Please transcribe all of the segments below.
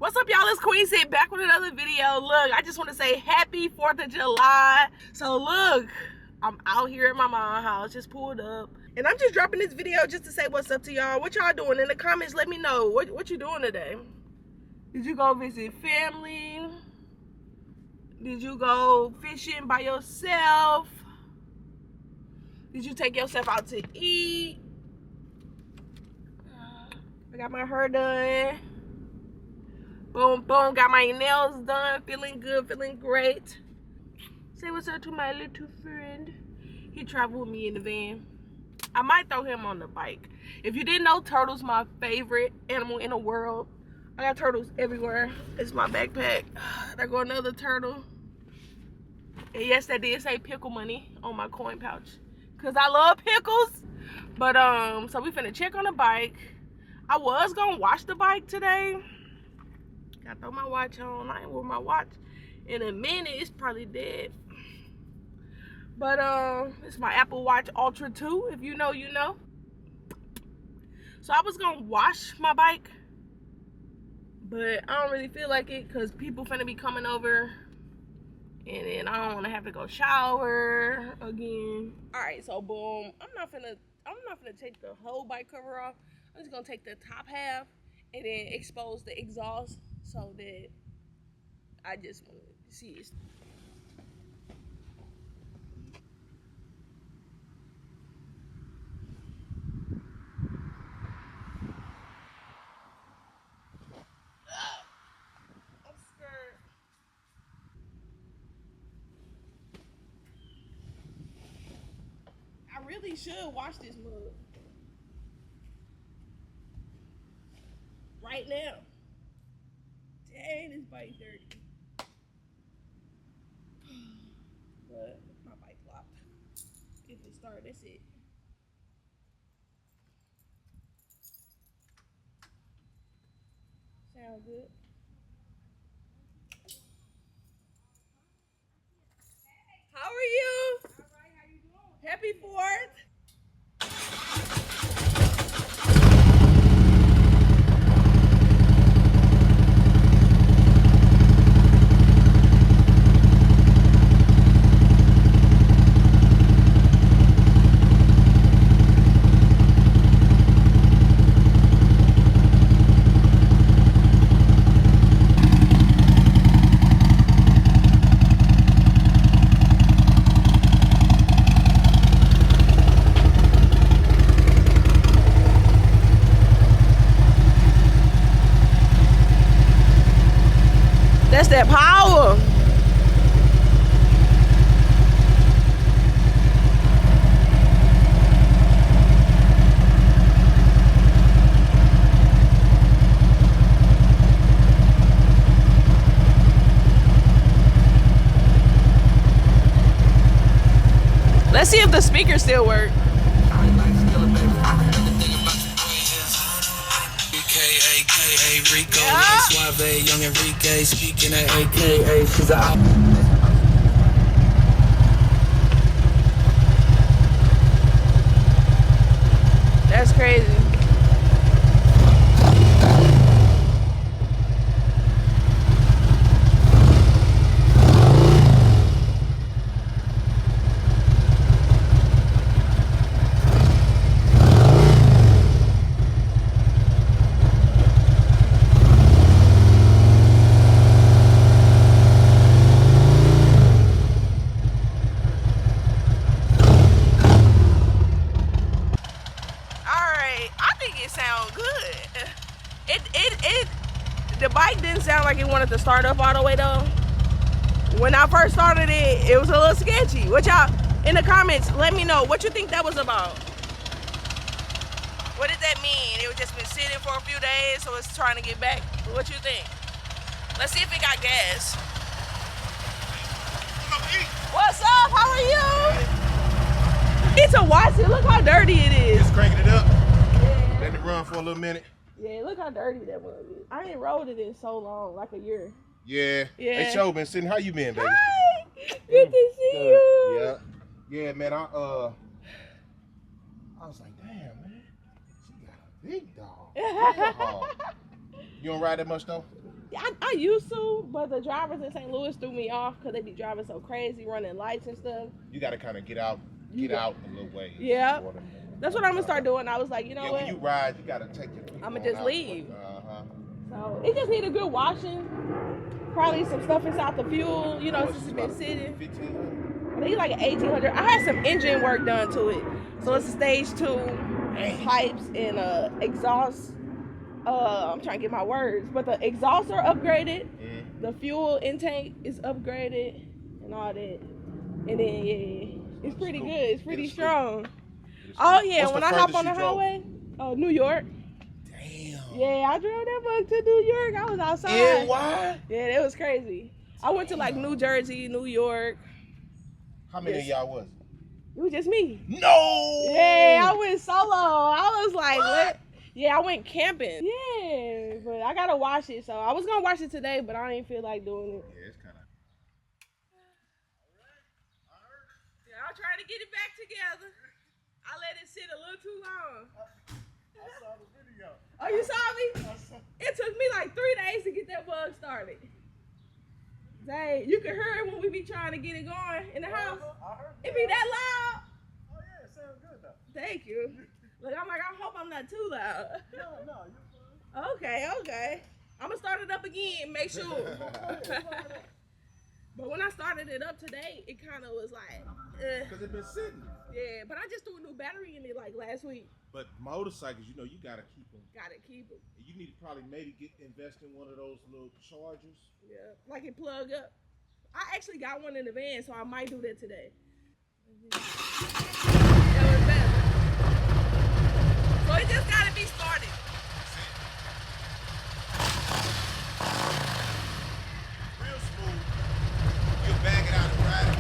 What's up, y'all? It's QueenSit back with another video. Look, I just want to say happy 4th of July. So look, I'm out here at my mom's house, just pulled up. And I'm just dropping this video just to say what's up to y'all. What y'all doing? In the comments, let me know. What you doing today? Did you go visit family? Did you go fishing by yourself? Did you take yourself out to eat? I got my hair done. Boom, boom, got my nails done. Feeling good, feeling great. Say what's up to my little friend. He traveled with me in the van. I might throw him on the bike. If you didn't know, turtles my favorite animal in the world. I got turtles everywhere. It's my backpack. There go another turtle. And yes, that did say pickle money on my coin pouch. Cause I love pickles. But so we finna check on the bike. I was gonna wash the bike today. Gotta throw my watch on. I ain't with my watch in a minute. It's probably dead. But it's my Apple Watch Ultra 2. If you know, you know. So I was gonna wash my bike, but I don't really feel like it because people finna be coming over, and then I don't want to have to go shower again. All right, so boom. I'm not finna take the whole bike cover off. I'm just gonna take the top half and then expose the exhaust so that I just want to see it. I'm scared. I really should wash this mug right now. Dang, this bike dirty. But my bike locked. If it starts, that's it. Sound good. How are you? All right, how you doing? Happy 4th. That's that power. Let's see if the speakers still work. Rico, yeah. Suave, young Enrique, speaking at AKA, she's out. That's crazy. The bike didn't sound like it wanted to start up all the way though. When I first started it, it was a little sketchy. What y'all, in the comments, let me know what you think that was about. What did that mean? It was just been sitting for a few days, so it's trying to get back. What you think? Let's see if it got gas. What's up? How are you? It's a Watson. Look how dirty it is. Just cranking it up. Yeah. Letting it run for a little minute. Yeah, look how dirty that was. I ain't rode it in so long, like a year. Yeah. Yeah. Hey, Show been sitting. How you been, baby? Hi. Good to see you. Yeah. Yeah, man. I was like, damn, man. She got a big dog. You don't ride that much though? I used to, but the drivers in St. Louis threw me off because they be driving so crazy, running lights and stuff. You got to kind of get out a little ways. Yeah. That's what I'm gonna start doing. I was like, you know what? When you ride, you got to take your people I'm gonna just out. leave. So it just need a good washing. Probably some stuff inside the fuel, you know, since it's been sitting. 1,500. I think it's like an 1,800. I had some engine work done to it. So it's a stage 2, pipes and exhaust. I'm trying to get my words, but the exhausts are upgraded. The fuel intake is upgraded and all that. And then yeah, it's pretty good. It's pretty strong. Oh yeah, when I hop on the highway, New York. Damn. Yeah, I drove that bug to New York. I was outside. And why? Yeah, that was crazy. I went to like New Jersey, New York. How many of y'all was It was just me. No. Yeah, I went solo. I was like, what? Yeah, I went camping. Yeah, but I gotta wash it. So I was gonna wash it today, but I didn't feel like doing it. Yeah, it's kind of. Yeah, I'll try to get it back together. I let it sit a little too long. I saw the video. Oh, you saw me? It took me like 3 days to get that bug started. Dang, you can hear it when we be trying to get it going in the house. It be that loud. Oh yeah, it sounds good though. Thank you. Look, I'm like, I hope I'm not too loud. No, you're fine. Okay. I'm gonna start it up again, make sure. But when I started it up today, it kind of was like, Because it's been sitting. yeah, but I just threw a new battery in it like last week. But motorcycles, you know, you got to keep them. Gotta keep it. You need to probably invest in one of those little chargers. Yeah, like it plug up. I actually got one in the van, so I might do that today. That was better. So it just gotta be started. Real smooth. You bag it out and ride it.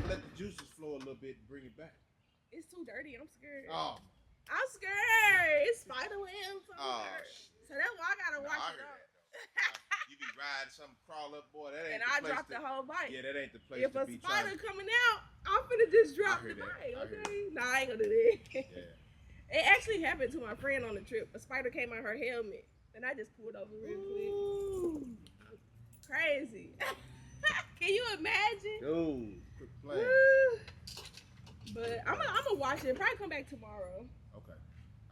Let the juices flow a little bit and bring it back. It's too dirty. I'm scared. Oh. I'm scared. It's spider webs. Oh, So that's why I gotta wash it up. You be riding something crawl up, boy. That ain't And the I place dropped the whole bike. Yeah, that ain't the place If to a be spider trying. coming out, I'm finna just drop hear the that. bike, I hear okay? Nah, I ain't gonna do that. Yeah. It actually happened to my friend on the trip. A spider came out her helmet, and I just pulled over real quick. Crazy. Can you imagine? Dude, quit playing. But I'm gonna wash it. Probably come back tomorrow. Okay.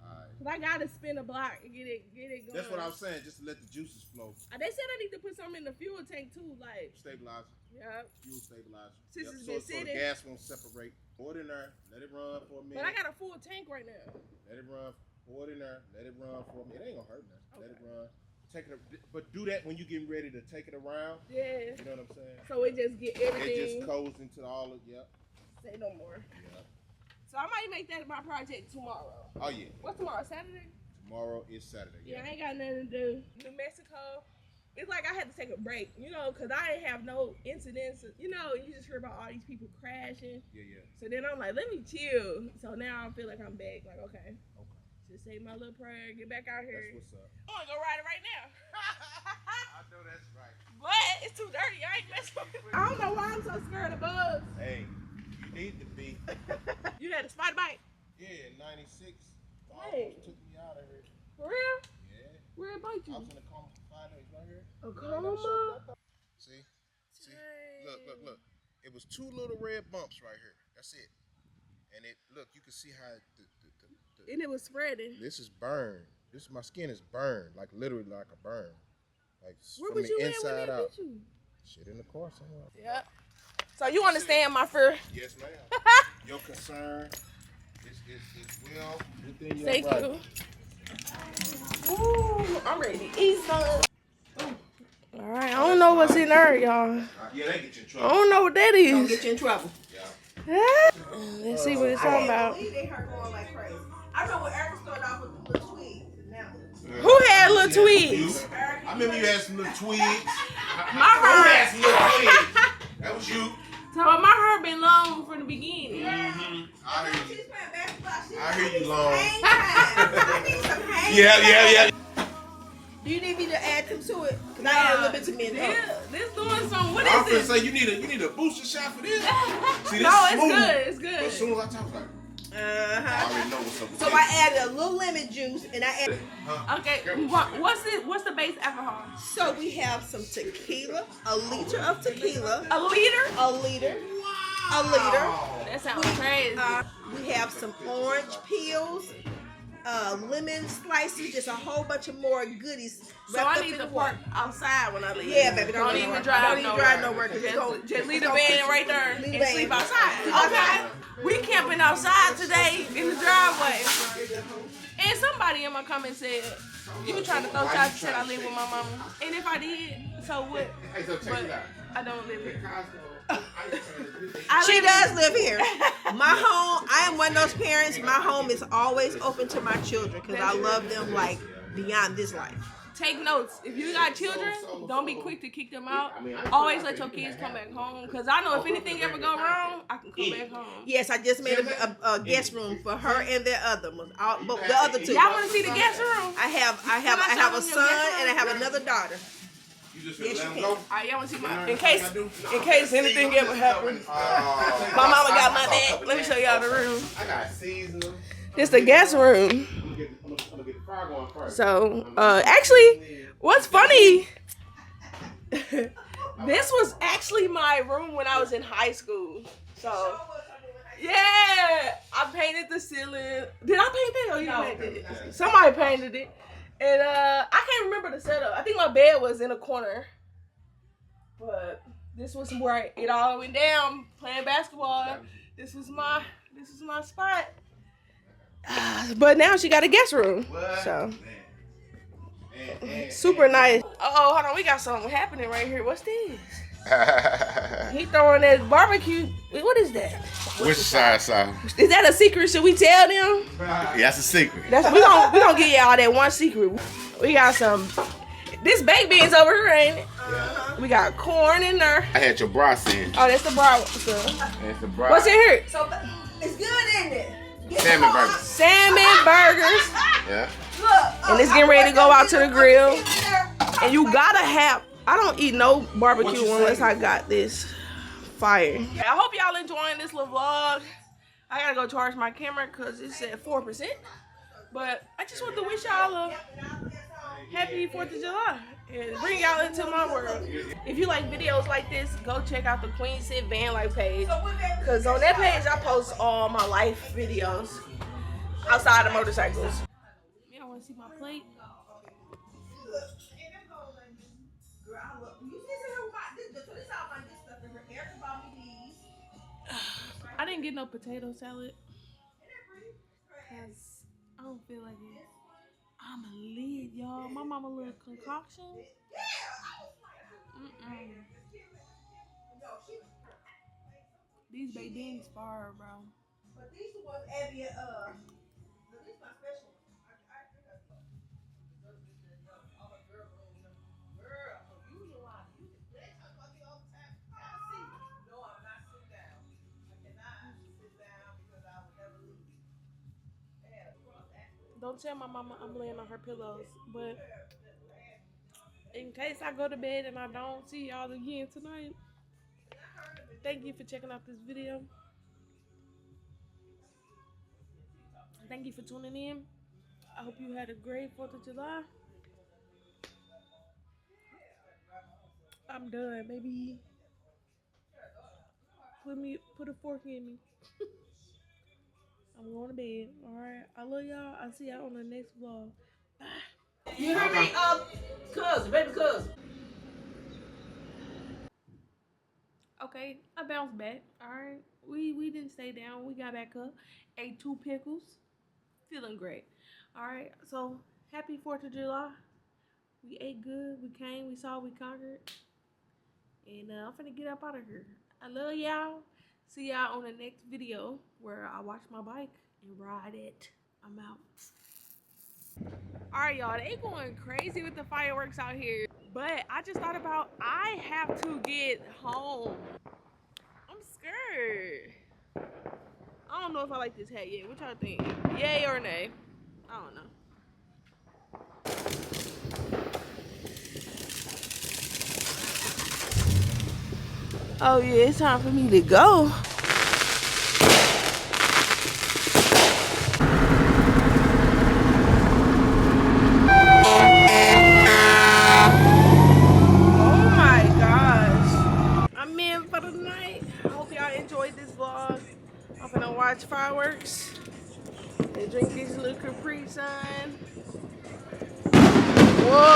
All right. Cause I gotta spin a block and get it going. That's what I was saying. Just to let the juices flow. They said I need to put something in the fuel tank too, like. Stabilizer. Yeah. Fuel stabilizer. Since it's so been the sitting. gas won't separate. Pour it in there. Let it run for a minute. But I got a full tank right now. Let it run. Pour it in there. Let it run for a minute. It ain't gonna hurt nothing. Okay. Let it run. Take it, but do that when you getting ready to take it around. Yeah. You know what I'm saying? So it just get everything. It just goes into all of Say no more. Yep. So I might make that my project tomorrow. Oh yeah. What's tomorrow? Saturday? Tomorrow is Saturday. Yeah, I ain't got nothing to do. New Mexico. It's like I had to take a break, you know, because I didn't have no incidents. You know, you just hear about all these people crashing. Yeah. So then I'm like, let me chill. So now I feel like I'm back. Like, okay. Just say my little prayer, get back out here. That's what's up. I'm gonna go ride it right now. I know that's right. But it's too dirty. I ain't messing with it. I don't know why I'm so scared of bugs. Hey, you need to be. You had a spider bite? Yeah, 96. Hey. Almost took me out of here. For real? Yeah. Where it bite I you? was in a coma for 5 days right here. A coma? See? Look. It was 2 little red bumps right here. That's it. And look, you can see how And it was spreading. this is burned. My skin is burned, like literally like a burn. Like Where from was the you inside at when out. they bit you? Shit in the car somewhere. Yeah. So you understand my fear? Yes, ma'am. Your concern is well within your Thank right. you. Ooh, I'm ready to eat some. All right, I don't know what's in there, y'all. Yeah, they get you in I trouble. don't know what that is. Don't get you in trouble. Yeah. Let's see what it's talking about. They hurt going like crazy. I remember when Eric started off with the little twigs. And now Who had little twigs? I remember you had some little twigs. My Who hair. had some little twigs? That was you. So my hair been long from the beginning. Mm-hmm. I hear you. she's playing basketball. She's I hear you, long. hang time. I need some hang Yeah. Do you need me to add them to it? Because I add a little bit too many. This doing some. What I'm is finna this? say you need a booster shot for this. See, this No, is it's smooth. good. It's But as good. soon as I talk, like, I already know what's up with So I added a little lemon juice and I added. Okay, what's the base alcohol? So we have some tequila, a liter of tequila, A liter? a liter, a liter. That sounds crazy. We have some orange peels, lemon slices, just a whole bunch of more goodies. So I need to park outside when I leave. Yeah, baby, Don't even drive nowhere. Just leave the bed right there and sleep outside. Okay. We camping outside today in the driveway. And somebody in my comments said, you were trying to throw shots, said I live with my mama. And if I did, so what? But I don't live here. She does live here. My home, I am one of those parents, my home is always open to my children because I love them like beyond this life. Take notes. If you got children, don't be quick to kick them out. Always let your kids come back home. Because I know if anything ever go wrong, I can come back home. Yes, I just made a guest room for her and their other ones, but the other two. Y'all want to see the guest room? I have a son and I have another daughter. Yes, you can. Alright, y'all want to see my, in case anything ever happens. My mama got my back. Let me show y'all the room. I got seasoning. This the guest room. I'm gonna get the fire going first. So, actually, what's funny, this was actually my room when I was in high school. So, yeah, I painted the ceiling. Did I paint it or you painted it? Somebody painted it. And I can't remember the setup. I think my bed was in a corner. But this was where it all went down, playing basketball. This was my spot. But now she got a guest room. So super nice. Oh, hold on, we got something happening right here. What's this? He throwing that barbecue. What is that? Which side sauce? Is that a secret? Should we tell them? Yeah, that's a secret. We gonna give y'all that one secret. We got some. This baked beans over here, ain't it? We got corn in there. I had your bra in. Oh, that's the bra stuff. That's the bra. What's in here? So it's good, isn't it? Salmon burgers. Salmon burgers. Yeah. Look, And it's getting ready to go out to the grill. And you gotta have. I don't eat no barbecue unless I got this fire. I hope y'all enjoying this little vlog. I gotta go charge my camera because it's at 4%. But I just want to wish y'all a happy 4th of July and bring y'all into my world. If you like videos like this, go check out the QueenSit van life page. Because on that page, I post all my life videos outside of motorcycles. Y'all want to see my plate? I didn't get no potato salad because I don't feel like it. I'm a lid, y'all. My mama little concoction. These baked beans fire, bro. But these ones, Abby, these my special. Don't tell my mama I'm laying on her pillows, but in case I go to bed and I don't see y'all again tonight, thank you for checking out this video. Thank you for tuning in. I hope you had a great 4th of July. I'm done. Maybe put a fork in me. I'm going to bed. Alright. I love y'all. I'll see y'all on the next vlog. Bye. You hear me? Cousin, baby cousin. Okay, I bounced back. Alright. We didn't stay down. We got back up. Ate 2 pickles. Feeling great. Alright, so happy 4th of July. We ate good. We came. We saw. We conquered. And I'm finna get up out of here. I love y'all. See y'all on the next video where I wash my bike and ride it. I'm out. Alright, y'all. They going crazy with the fireworks out here. But I just thought about I have to get home. I'm scared. I don't know if I like this hat yet. What y'all think? Yay or nay? I don't know. Oh yeah, it's time for me to go. enjoyed this vlog. I'm gonna watch fireworks and drink this little Capri Sun. Whoa!